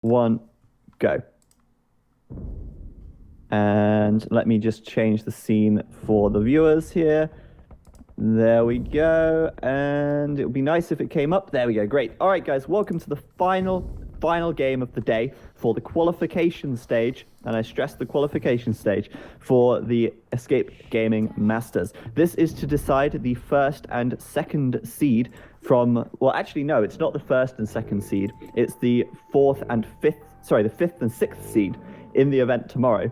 one, go. And let me just change the scene for the viewers here. There we go. And it would be nice if it came up. There we go. Great. All right, guys, welcome to the final game of the day for the qualification stage. And I stress the qualification stage for the Escape Gaming Masters. This is to decide the first and second seed from, well, actually, no, it's not the first and second seed. It's the the fifth and sixth seed in the event tomorrow.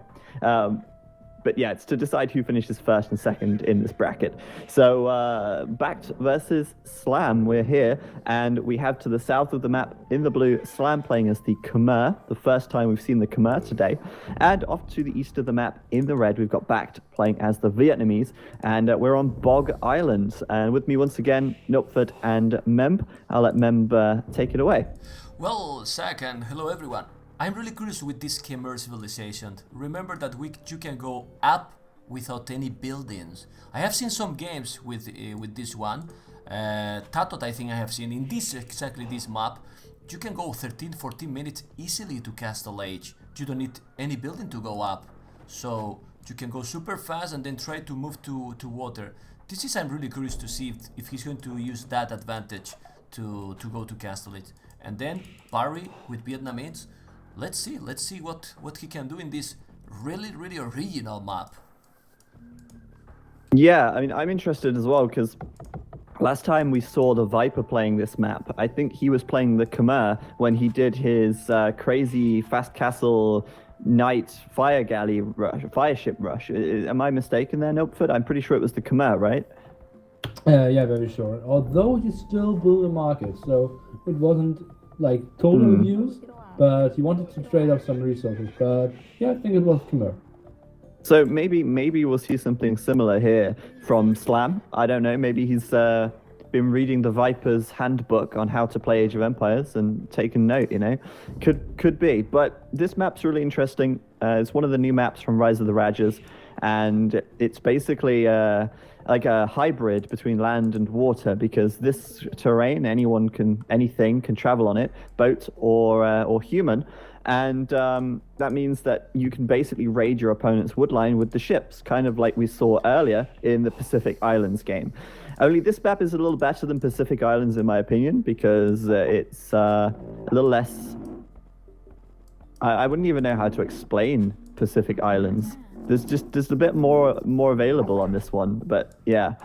But yeah, it's to decide who finishes first and second in this bracket. So BACT versus Slam, we're here, and we have to the south of the map in the blue, Slam playing as the Khmer, the first time we've seen the Khmer today. And off to the east of the map in the red, we've got BACT playing as the Vietnamese, and we're on Bog Island. And with me once again, Nopford and Memb. I'll let Memb take it away. Well, Zach, and hello everyone. I'm really curious with this Khmer civilization. Remember that you can go up without any buildings. I have seen some games with this one. Tatot, I think I have seen in exactly this map. You can go 13-14 minutes easily to Castle Age. You don't need any building to go up. So you can go super fast and then try to move to water. I'm really curious to see if he's going to use that advantage to go to Castle Age. And then parry with Vietnamese. Let's see what he can do in this really original map. Yeah, I mean, I'm interested as well because last time we saw the Viper playing this map, I think he was playing the Khmer when he did his crazy fast castle night fire galley rush, fire ship rush. Am I mistaken there, Nopeford? I'm pretty sure it was the Khmer, right? Yeah, very sure. Although he still built a market, so it wasn't like total abuse. But he wanted to trade off some resources. But yeah, I think it was Khmer. So maybe we'll see something similar here from Slam. I don't know. Maybe he's been reading the Viper's handbook on how to play Age of Empires and taken note. You know, could be. But this map's really interesting. It's one of the new maps from Rise of the Rajas, and it's basically like a hybrid between land and water, because this terrain, anything can travel on it, boat or human, and that means that you can basically raid your opponent's woodline with the ships, kind of like we saw earlier in the Pacific Islands game. Only this map is a little better than Pacific Islands in my opinion, because it's a little less. I wouldn't even know how to explain Pacific Islands. There's a bit more available on this one, but yeah,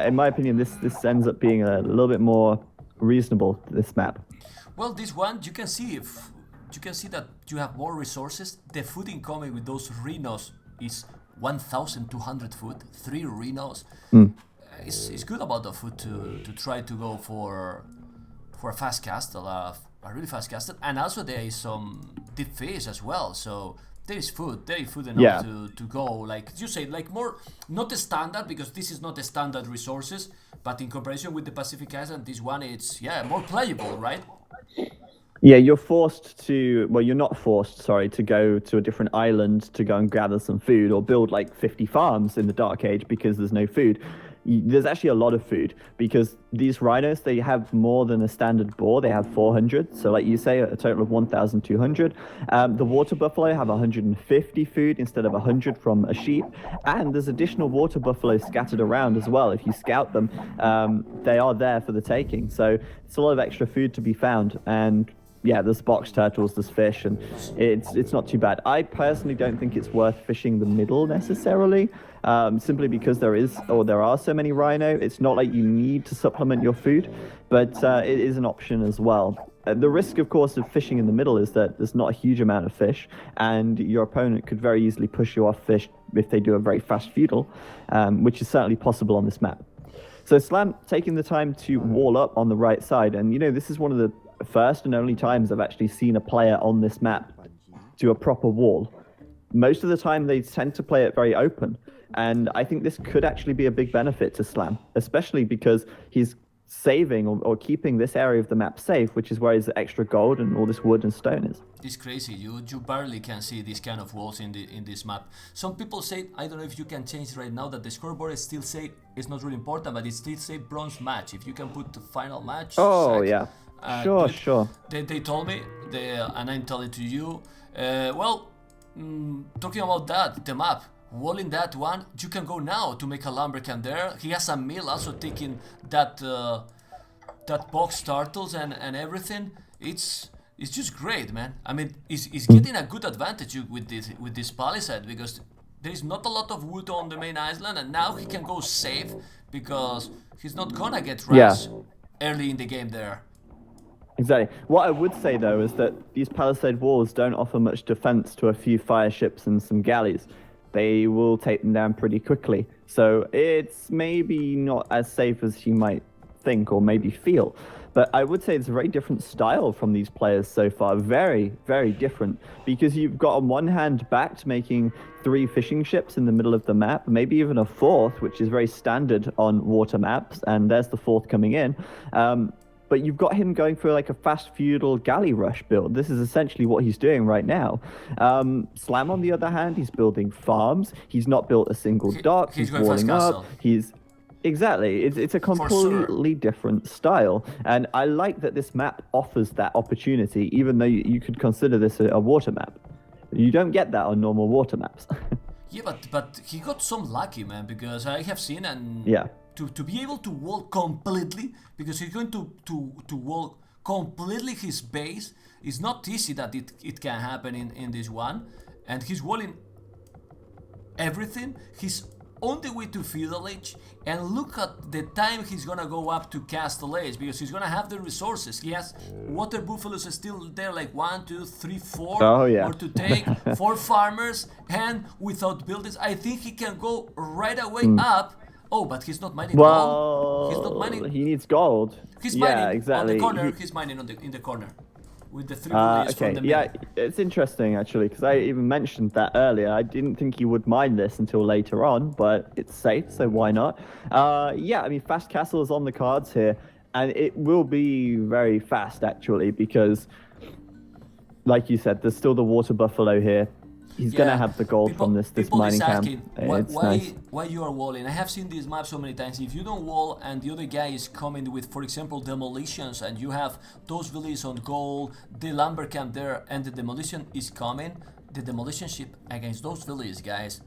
in my opinion, this ends up being a little bit more reasonable, this map. Well, this one you can see that you have more resources. The food incoming with those rhinos is 1,200 food, 3 rhinos. It's good about the food to try to go for a fast castle, a really fast castle, and also there is some deep fish as well. So. There is food enough to go, like you say, like more, not the standard, because this is not the standard resources, but in comparison with the Pacific Island, this one, it's, more playable, right? Yeah, you're not forced, sorry, to go to a different island to go and gather some food or build like 50 farms in the Dark Age because there's no food. There's actually a lot of food, because these rhinos, they have more than a standard boar. They have 400, so like you say, a total of 1,200. The water buffalo have 150 food instead of 100 from a sheep, and there's additional water buffalo scattered around as well. If you scout them, they are there for the taking, so it's a lot of extra food to be found. And yeah, there's box turtles, there's fish, and it's not too bad. I personally don't think it's worth fishing the middle necessarily, simply because there are so many rhino. It's not like you need to supplement your food, but it is an option as well. The risk, of course, of fishing in the middle is that there's not a huge amount of fish, and your opponent could very easily push you off fish if they do a very fast feudal, which is certainly possible on this map. So Slam taking the time to wall up on the right side, and you know, this is one of the first and only times I've actually seen a player on this map do a proper wall. Most of the time they tend to play it very open, and I think this could actually be a big benefit to Slam, especially because he's saving or keeping this area of the map safe, which is where his extra gold and all this wood and stone is. It's crazy. You barely can see these kind of walls in this map. Some people say, I don't know if you can change right now, that the scoreboard is still say it's not really important, but it still say bronze match. If you can put the final match. Oh, yeah. Sure, dude, sure. they told me, and I'm telling to you. Well, talking about that, the map. Walling that one, you can go now to make a lumber camp there. He has a mill also taking that that box turtles and everything. It's just great, man. I mean, he's getting a good advantage with this palisade because there is not a lot of wood on the main island, and now he can go safe because he's not gonna get rushed early in the game there. Exactly. What I would say though is that these palisade walls don't offer much defense to a few fire ships and some galleys. They will take them down pretty quickly. So it's maybe not as safe as you might think or maybe feel. But I would say it's a very different style from these players so far. Very, very different. Because you've got on one hand BACT making 3 fishing ships in the middle of the map, maybe even a 4th, which is very standard on water maps, and there's the 4th coming in. But you've got him going for like a fast feudal galley rush build. This is essentially what he's doing right now. Slam, on the other hand, he's building farms. He's not built a single dock. He's He's going fast walling castle. up. Exactly. It's a completely different style. And I like that this map offers that opportunity, even though you could consider this a water map. You don't get that on normal water maps. Yeah, but he got some lucky, man, because I have seen and Yeah. to be able to wall completely, because he's going to wall completely his base. It's not easy that it can happen in this one, and he's walling everything. He's on the way to Feudal Age, and look at the time he's gonna go up to Castle Age, because he's gonna have the resources. He has water buffaloes still there, like 1, 2, 3, 4 Oh, yeah. more to take, 4 farmers, and without buildings, I think he can go right away up. Oh, but he's not mining gold. He's not mining. He needs gold. He's Yeah, mining exactly. on the corner. He's mining in the corner with the 3 bullets Okay, from the yeah, middle. it's interesting actually, because I even mentioned that earlier. I didn't think he would mine this until later on, but it's safe, so why not? Yeah, I mean, fast castle is on the cards here, and it will be very fast actually, because, like you said, there's still the water buffalo here. He's gonna have the gold from this people mining is asking, camp. It's why nice. why you are walling. I have seen this map so many times. If you don't wall and the other guy is coming with, for example, demolitions, and you have those villages on gold, the lumber camp there, and the demolition is coming, the demolition ship against those villages, guys,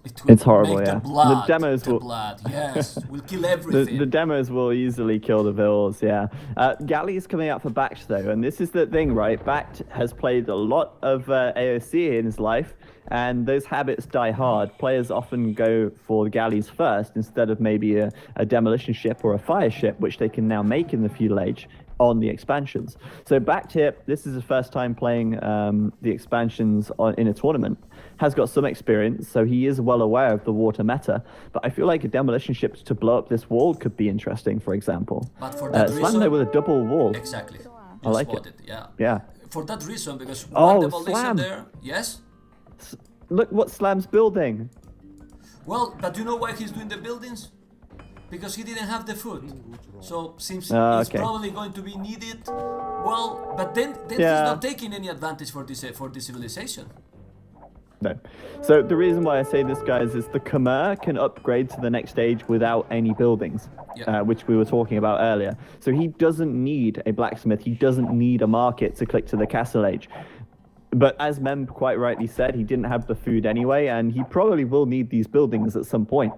it will It's horrible, make yeah. the blood, The demos will- blood, yes, will kill everything. The demos will easily kill the vills, yeah. Galley is coming out for BACT though, and this is the thing, right? BACT has played a lot of AOC in his life, and those habits die hard. Players often go for the galleys first instead of maybe a demolition ship or a fire ship, which they can now make in the feudal age on the expansions. So BACT here, this is his first time playing the expansions in a tournament. Has got some experience, so he is well aware of the water meta. But I feel like a demolition ship to blow up this wall could be interesting, for example. But for that Slam reason, there with a double wall. exactly, I like it. spotted, yeah. Yeah. For that reason, because Oh, one demolition Slam. there, yes. Look what Slam's building. Well, but you know why he's doing the buildings? Because he didn't have the food. So seems Ah, it's okay. probably going to be needed. Well, but then he's Yeah. not taking any advantage for this civilization. No. So the reason why I say this, guys, is the Khmer can upgrade to the next stage without any buildings, Yeah. which we were talking about earlier. So he doesn't need a blacksmith. He doesn't need a market to click to the Castle Age. But as Mem quite rightly said, he didn't have the food anyway, and he probably will need these buildings at some point.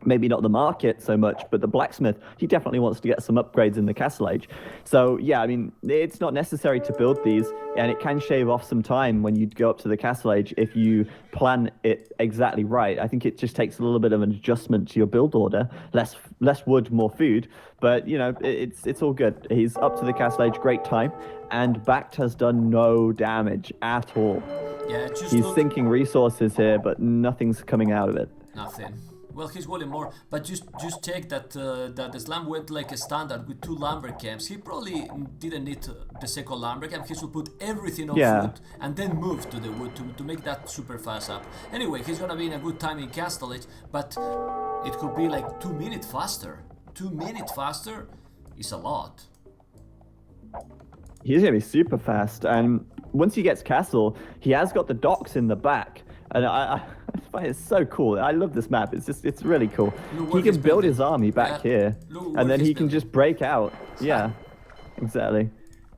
Maybe not the market so much, but the blacksmith, he definitely wants to get some upgrades in the Castle Age. So yeah, I mean, it's not necessary to build these, and it can shave off some time when you go up to the Castle Age if you plan it exactly right. I think it just takes a little bit of an adjustment to your build order, less wood, more food, but you know, it's all good. He's up to the Castle Age, great time, and BACT has done no damage at all. Yeah, just He's look, sinking resources here, but nothing's coming out of it. nothing. Well, he's walling more, but just check that that the slam went like a standard with 2 lumber camps. He probably didn't need the second lumber camp. He should put everything on Yeah. foot and then move to the wood to make that super fast up. Anyway, he's gonna be in a good time in Castle Age, but it could be like 2 minutes faster. 2 minutes faster is a lot. He's gonna be super fast, and once he gets castle, he has got the docks in the back, and I find it so cool. I love this map. It's really cool. Look He what he's can build building. his army back Yeah, here, look what and then he's he can building. just break out. Yeah, exactly.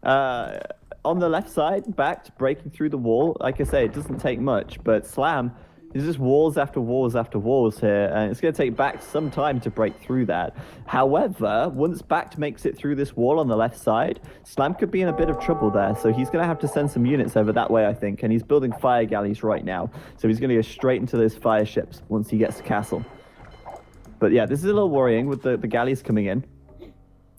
On the left side, backed, breaking through the wall. Like I say, it doesn't take much, but Slam is just walls after walls after walls here, and it's going to take Backed some time to break through that. However, once Backed makes it through this wall on the left side, Slam could be in a bit of trouble there, so he's going to have to send some units over that way, I think, and he's building fire galleys right now, so he's going to go straight into those fire ships once he gets to castle. But yeah, this is a little worrying with the galleys coming in.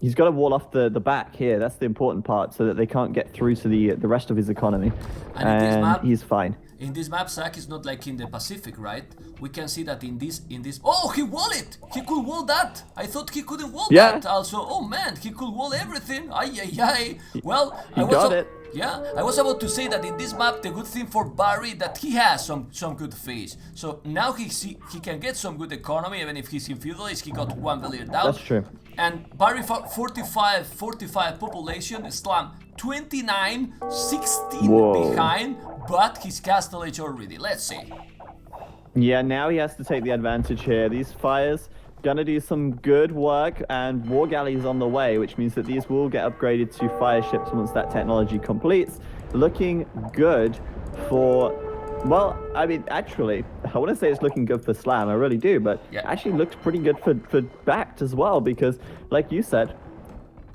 He's got to wall off the back here. That's the important part, so that they can't get through to the rest of his economy. And he's fine. In this map, Zack is not like in the Pacific, right? We can see that in this. Oh, he wall it! He could wall that! I thought he couldn't wall that also. Oh man, he could wall everything! Ay, ay, ay. Well, he got it. Yeah, I was about to say that in this map, the good thing for Barry that he has some good fish. So now he can get some good economy, even if he's in feudalist, he got 1 billion down. That's true. And Barry 45 population, Slam 29, 16 behind, but his castle age already. Let's see. Yeah, now he has to take the advantage here. These fires gonna do some good work, and war galleys on the way, which means that these will get upgraded to fire ships once that technology completes. Looking good for, well, I mean, actually, I want to say it's looking good for Slam, I really do, but actually looks pretty good for Backed as well, because, like you said,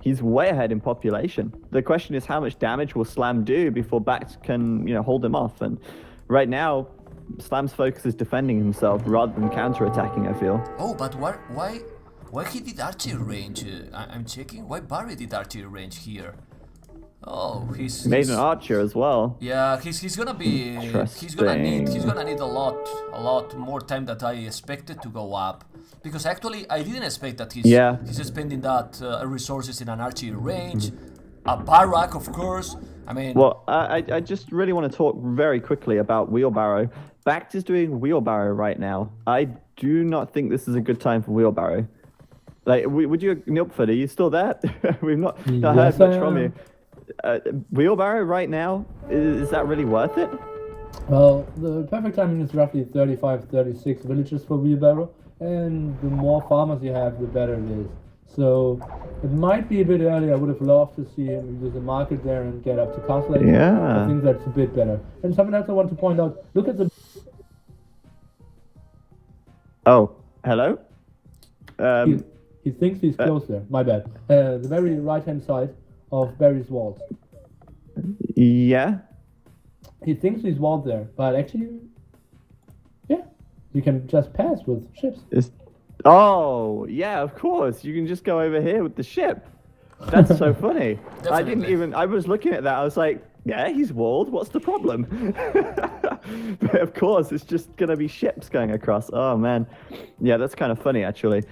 he's way ahead in population. The question is, how much damage will Slam do before Backed can, hold him off? And right now, Slam's focus is defending himself rather than counter-attacking, I feel. Oh, but why he did archery range? I'm checking. Why Barry did archery range here? Oh, he's made an archer as well. Yeah, he's gonna be. He's gonna need a lot more time that I expected to go up. Because actually, I didn't expect that he's spending that resources in an archery range, a barrack, of course. I mean, well, I just really want to talk very quickly about Wheelbarrow. Backed is doing Wheelbarrow right now. I do not think this is a good time for Wheelbarrow. Like, would you, Nilpford, are you still there? We've not heard much from you. Wheelbarrow right now, is that really worth it? Well, the perfect timing is roughly 35, 36 villages for Wheelbarrow, and the more farmers you have, the better it is. So it might be a bit early. I would have loved to see him use the market there and get up to Castle Age. Yeah. I think that's a bit better. And something else I want to point out, look at the... Oh, hello? He thinks he's close there. My bad. The very right-hand side of Barry's walls. Yeah? He thinks he's walled there, but actually, yeah, you can just pass with ships. Oh, yeah, of course. You can just go over here with the ship. That's so funny. I was looking at that. I was like, yeah, he's walled. What's the problem? But of course, it's just going to be ships going across. Oh, man. Yeah, that's kind of funny, actually.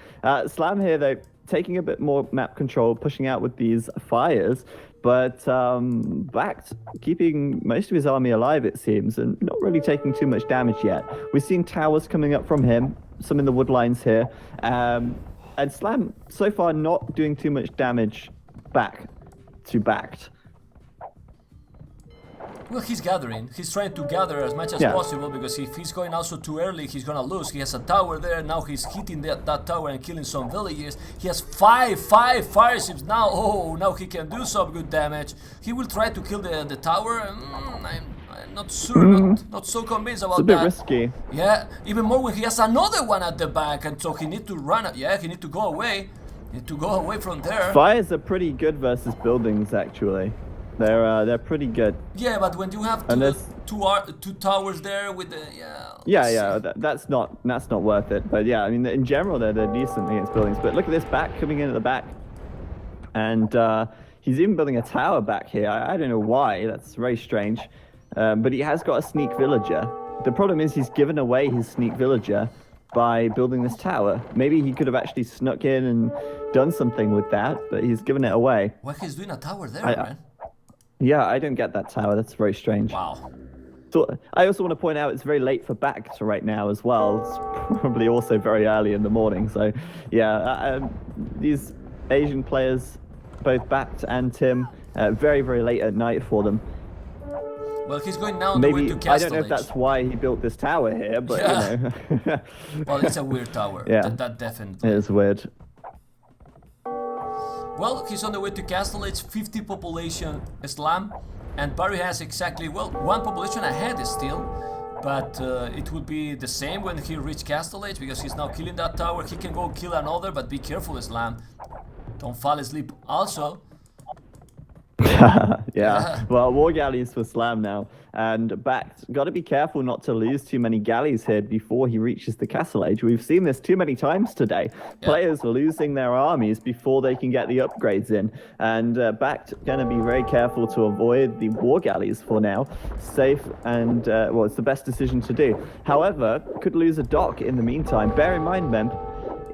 Slam here, though, taking a bit more map control, pushing out with these fires, but Backed, keeping most of his army alive, it seems, and not really taking too much damage yet. We've seen towers coming up from him, some in the wood lines here, and Slam, so far, not doing too much damage back to Backed. Well, he's gathering. He's trying to gather as much as possible, because if he's going also too early, he's gonna lose. He has a tower there. Now he's hitting that tower and killing some villagers. He has five fire ships now. Oh, now he can do some good damage. He will try to kill the tower. I'm not sure, not so convinced about that. It's a bit risky. Yeah, even more when he has another one at the back, and so he need to run. Yeah, he need to go away. Need to go away from there. Fires are pretty good versus buildings, actually. They're pretty good. Yeah, but when you have two towers there with the that's not worth it. But yeah, I mean, in general they're decent against buildings. But look at this back coming in at the back, and he's even building a tower back here. I don't know why. That's very strange. But he has got a sneak villager. The problem is he's given away his sneak villager by building this tower. Maybe he could have actually snuck in and done something with that, but he's given it away. Why he's doing a tower there, man? Yeah, I don't get that tower. That's very strange. Wow. So I also want to point out it's very late for Backed right now as well. It's probably also very early in the morning. So yeah, these Asian players, both Backed and Tim, very, very late at night for them. Well, he's going now to Castle I don't know if that's why he built this tower here, but you know. Well, it's a weird tower. Yeah, that definitely. It is weird. well, he's on the way to Castle Age, 50 population Slam, and Barry has exactly, well, 1 population ahead still, but it would be the same when he reaches Castle Age, because he's now killing that tower. He can go kill another, but be careful, Slam. Don't fall asleep also. Yeah. Well, war galleys for Slam now, and BACT got to be careful not to lose too many galleys here before he reaches the Castle Age. We've seen this too many times today. Players are losing their armies before they can get the upgrades in, and BACT going to be very careful to avoid the war galleys for now. Safe and well, it's the best decision to do. However, could lose a dock in the meantime. Bear in mind, Mem,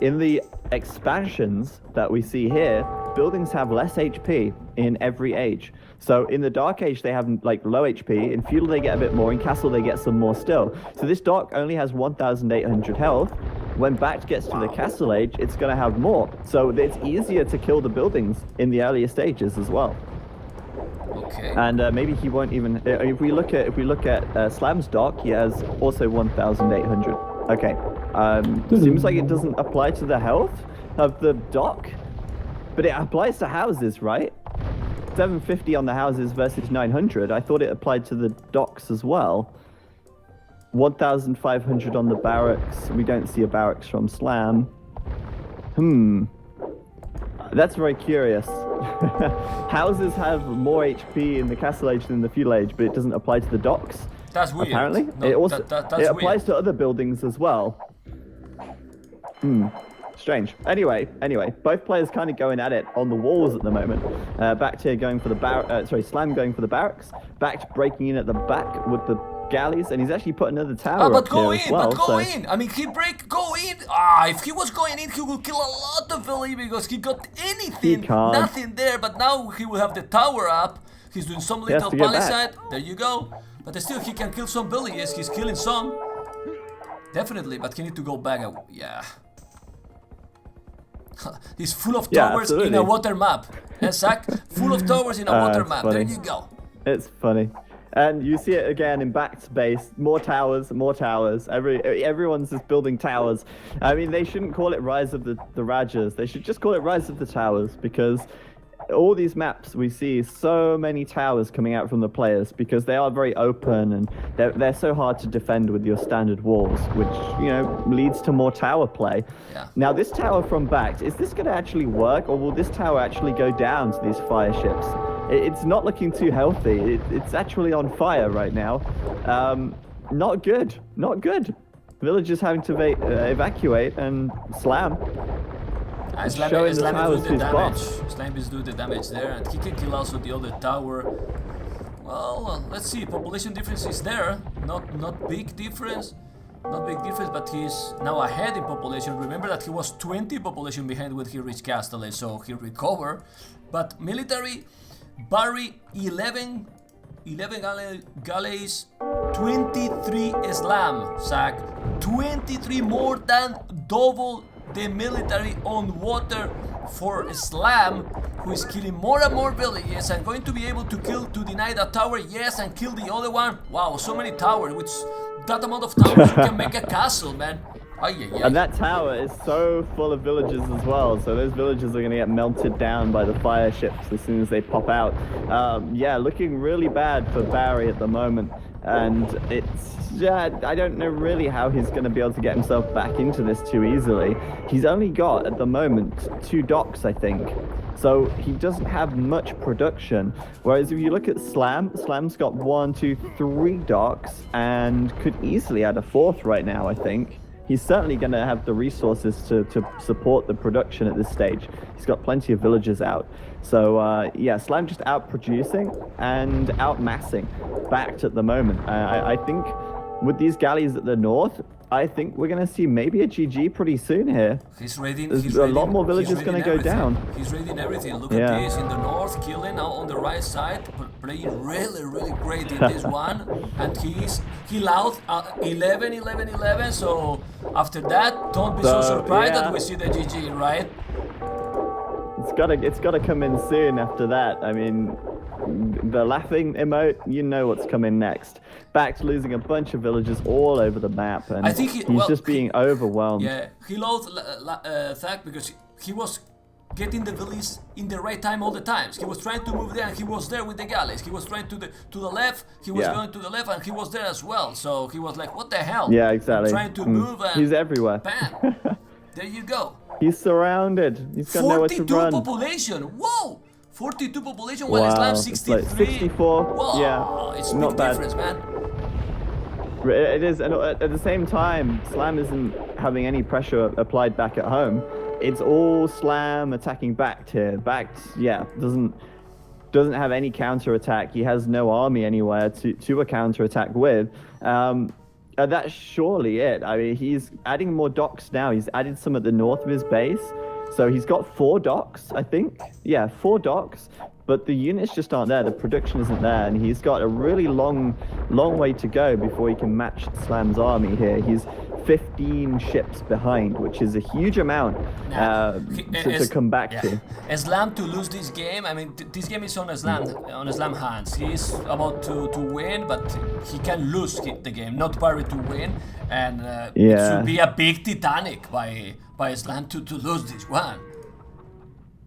in the expansions that we see here, buildings have less HP in every age. So in the Dark Age, they have like low HP. In Feudal, they get a bit more. In Castle, they get some more still. So this dock only has 1,800 health. When BACT gets to the Castle Age, it's going to have more. So it's easier to kill the buildings in the earlier stages as well. Okay. And maybe he won't even. If we look at Slam's dock, he has also 1,800. Okay. Seems like it doesn't apply to the health of the dock, but it applies to houses, right? 750 on the houses versus 900. I thought it applied to the docks as well. 1,500 on the barracks. We don't see a barracks from Slam. That's very curious. Houses have more HP in the Castle Age than the Feudal Age, but it doesn't apply to the docks. That's weird. Apparently, No, it also that's it applies weird. to other buildings as well. Strange. Anyway, both players kind of going at it on the walls at the moment. BACT here going for the Slam going for the barracks. BACT breaking in at the back with the galleys, and he's actually put another tower But up go here in, as well. but go in. I mean, go in. If he was going in, he would kill a lot of villains because he got anything, He can't. nothing there. But now he will have the tower up. He's doing some He has little to get palisade. There you go. But still, he can kill some villages. He's killing some. Definitely, but he need to go back. Yeah. He's full of towers in a water map. Zach, full of towers in a water map. Funny. There you go. It's funny. And you see it again in BACT's base. More towers, more towers. Everyone's just building towers. I mean, they shouldn't call it Rise of the Rajas. They should just call it Rise of the Towers, because all these maps we see so many towers coming out from the players because they are very open and they're so hard to defend with your standard walls, which, you know, leads to more tower play. Yeah. Now this tower from BACT, is this going to actually work, or will this tower actually go down to these fire ships? It's not looking too healthy. It's actually on fire right now. Not good. Not good. Villagers having to evacuate, and Slam. Slam is doing the damage. Slam is doing the damage there, and he can kill also the other tower. Well, let's see. Population difference is there. Not big difference. Not big difference, but he's now ahead in population. Remember that he was 20 population behind when he reached Castle, so he recovered. But military, Barry 11 galleys, 23 Slam, Zach. 23, more than double the military on water for Slam, who is killing more and more villages and going to be able to deny that tower, yes, and kill the other one. Wow, so many towers, which that amount of towers you can make a castle, man. And that tower is so full of villagers as well, so those villagers are going to get melted down by the fire ships as soon as they pop out. Yeah, looking really bad for Barry at the moment, and I don't know really how he's going to be able to get himself back into this too easily. He's only got, at the moment, 2 docks, I think. So he doesn't have much production. Whereas if you look at Slam's got 1, 2, 3 docks and could easily add a 4th right now, I think. He's certainly going to have the resources to support the production at this stage. He's got plenty of villagers out. So, yeah, Slam just out-producing and out-massing BACT at the moment. I think with these galleys at the north, I think we're going to see maybe a GG pretty soon here. He's raiding. There's a lot more villagers going to go down. He's raiding everything. Look at this in the north, killing now on the right side, playing really great in this one. And he allowed 11. So after that, don't be so surprised that we see the GG, right? It's gotta come in soon after that. I mean, the laughing emote, you know what's coming next. BACT losing a bunch of villagers all over the map, and I think he's just being overwhelmed. Yeah, he lost Thak because he was getting the village in the right time all the times. He was trying to move there, and he was there with the galleys. He was trying to the left. He was going to the left, and he was there as well. So he was like, "What the hell?" Yeah, exactly. I'm trying to move, and he's everywhere. Bam! There you go. He's surrounded. He's got nowhere to 42 run. population. Whoa! 42 population. While Islam It's 63. like 64. Whoa! Yeah, It's a not big bad. difference, man. It is, and at the same time, Slam isn't having any pressure applied back at home. It's all Slam attacking BACT here. BACT, doesn't have any counter attack. He has no army anywhere to a counter attack with. That's surely it. I mean, he's adding more docks now. He's added some at the north of his base. So he's got 4 docks, I think. Yeah, 4 docks. But the units just aren't there. The production isn't there. And he's got a really long way to go before he can match Slam's army here. He's 15 ships behind, which is a huge amount to come back to. Islam to lose this game. I mean, this game is on Islam hands. He's about to win, but he can lose the game, not Barry to win. And it should be a big Titanic by Islam to lose this one.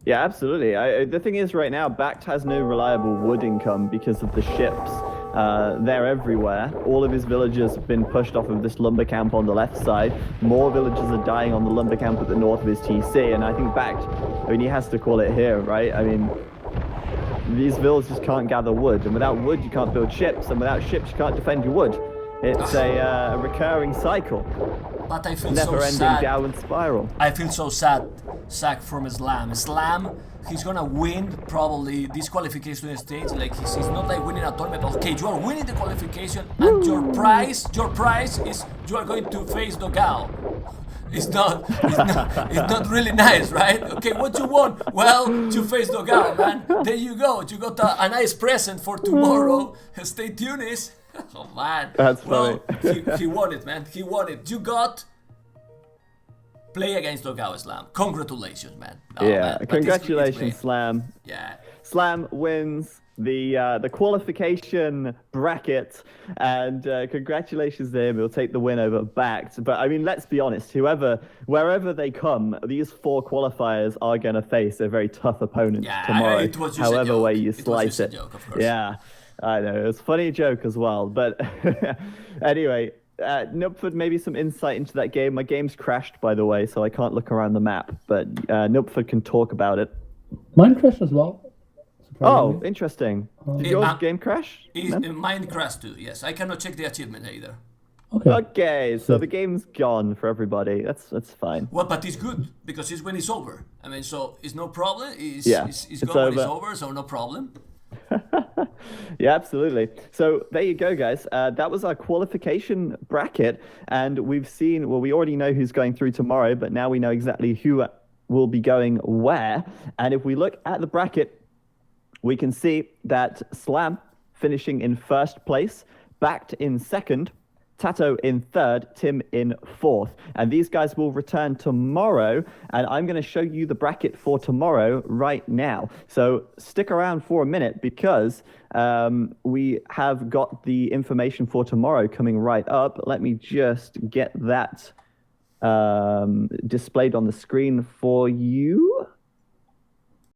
Yeah, absolutely. The thing is, right now, BACT has no reliable wood income because of the ships. They're everywhere. All of his villagers have been pushed off of this lumber camp on the left side. More villagers are dying on the lumber camp at the north of his TC, and I think BACT, I mean, he has to call it here, right? I mean, these villagers can't gather wood, and without wood, you can't build ships, and without ships, you can't defend your wood. It's a recurring cycle. But I feel Never-ending so sad. downward spiral. I feel so sad, Zach, from Islam. Islam, he's gonna win probably this qualification stage. Like he's not like winning a tournament. Okay, you are winning the qualification, and your prize is you are going to face Dogao. It's not really nice, right? Okay, what you want? Well, to face Dogao, man. There you go. You got a nice present for tomorrow. Stay tuned. Oh man. That's funny. Well, he won it, man. He won it. You got play against Dogao Islam. Congratulations, man. Oh, yeah, man. congratulations, Slam. Yeah. Slam wins the qualification bracket, and congratulations to him. He'll take the win over BACT. But I mean, let's be honest. Wherever they come, these 4 qualifiers are going to face a very tough opponent tomorrow. It was just however a joke. way you It was slice just a it. joke, of course. Yeah, I know. It was a funny joke as well. But anyway, Nupford, maybe some insight into that game. My game's crashed, by the way, so I can't look around the map. But Nupford can talk about it. Mine crashed as well. Oh, interesting. Did your game crash? Mine crashed too, yes. I cannot check the achievement either. Okay, so the game's gone for everybody. That's fine. Well, but it's good, because it's when it's over. I mean, so it's no problem. It's it's gone when it's over. over, so no problem. Yeah, absolutely. So there you go, guys. That was our qualification bracket, and we already know who's going through tomorrow, but now we know exactly who will be going where. And if we look at the bracket, we can see that Slam finishing in first place, BACT in second, Tato in third, Tim in fourth. And these guys will return tomorrow, and I'm going to show you the bracket for tomorrow right now. So stick around for a minute, because we have got the information for tomorrow coming right up. Let me just get that displayed on the screen for you.